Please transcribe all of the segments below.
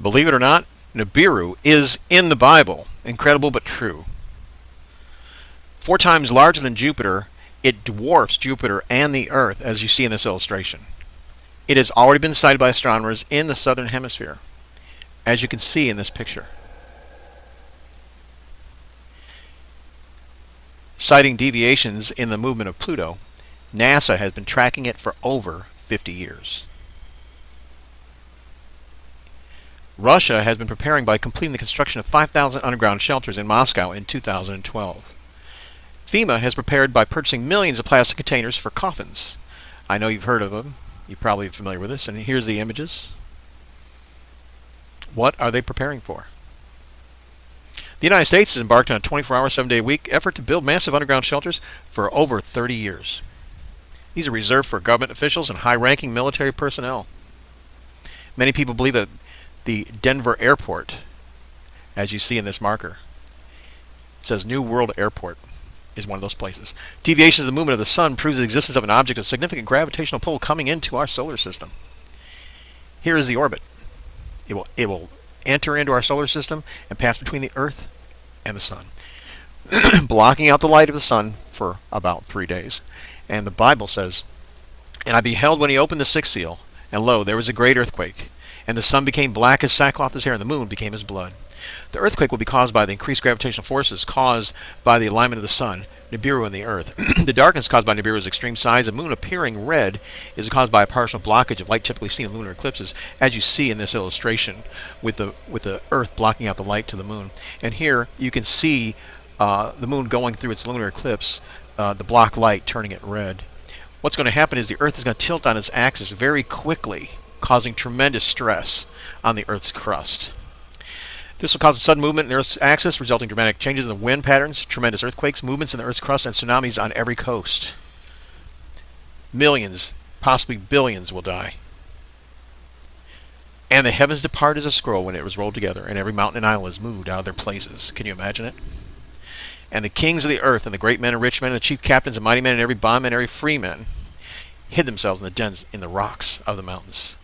Believe it or not, Nibiru is in the Bible. Incredible but true. 4 times larger than Jupiter, it dwarfs Jupiter and the Earth, as you see in this illustration. It has already been sighted by astronomers in the southern hemisphere, as you can see in this picture. Citing deviations in the movement of Pluto, NASA has been tracking it for over 50 years. Russia has been preparing by completing the construction of 5,000 underground shelters in Moscow in 2012. FEMA has prepared by purchasing millions of plastic containers for coffins. I know you've heard of them. You're probably familiar with this. And here's the images. What are they preparing for? The United States has embarked on a 24-hour, 7-day-a-week effort to build massive underground shelters for over 30 years. These are reserved for government officials and high-ranking military personnel. Many people believe that the Denver airport, as you see in this marker, it says New World Airport, is one of those places. Deviations of the movement of the sun proves the existence of an object of significant gravitational pull coming into our solar system. Here is the orbit. It will enter into our solar system and pass between the Earth and the sun, blocking out the light of the sun for about 3 days. And the Bible says, "And I beheld when he opened the 6th seal, and lo, there was a great earthquake, and the sun became black as sackcloth as hair, and the moon became as blood." The earthquake will be caused by the increased gravitational forces caused by the alignment of the sun, Nibiru, and the Earth. The darkness caused by Nibiru's extreme size, the moon appearing red, is caused by a partial blockage of light typically seen in lunar eclipses, as you see in this illustration, with the Earth blocking out the light to the moon. And here you can see the moon going through its lunar eclipse, the block light turning it red. What's going to happen is the Earth is going to tilt on its axis very quickly, causing tremendous stress on the Earth's crust. This will cause a sudden movement in the Earth's axis, resulting in dramatic changes in the wind patterns, tremendous earthquakes, movements in the Earth's crust, and tsunamis on every coast. Millions, possibly billions, will die. And the heavens depart as a scroll when it was rolled together, and every mountain and island was moved out of their places. Can you imagine it? And the kings of the earth, and the great men and rich men, and the chief captains and mighty men, and every bondman and every free man, hid themselves in the dens in the rocks of the mountains.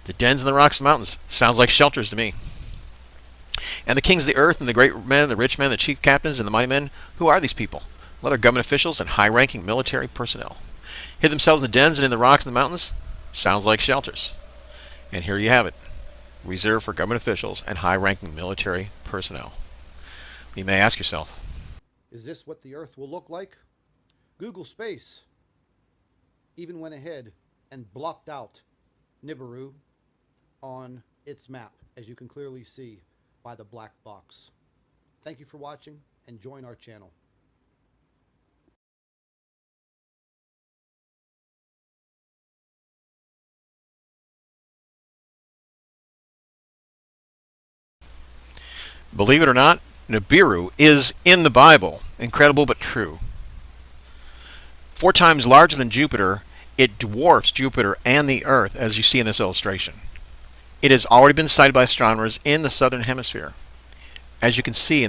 The dens in the rocks of the mountains sounds like shelters to me. And the kings of the earth, and the great men, the rich men, the chief captains, and the mighty men, who are these people? Well, they're government officials and high-ranking military personnel. Hid themselves in the dens and in the rocks and the mountains? Sounds like shelters. And here you have it, reserved for government officials and high-ranking military personnel. You may ask yourself, is this what the Earth will look like? Google Space even went ahead and blocked out Nibiru on its map, as you can clearly see by the black box. Thank you for watching, and join our channel. believe it or not, Nibiru is in the Bible. Incredible but true. 4 times larger than Jupiter, it dwarfs Jupiter and the Earth, as you see in this illustration. It has already been sighted by astronomers in the southern hemisphere, as you can see in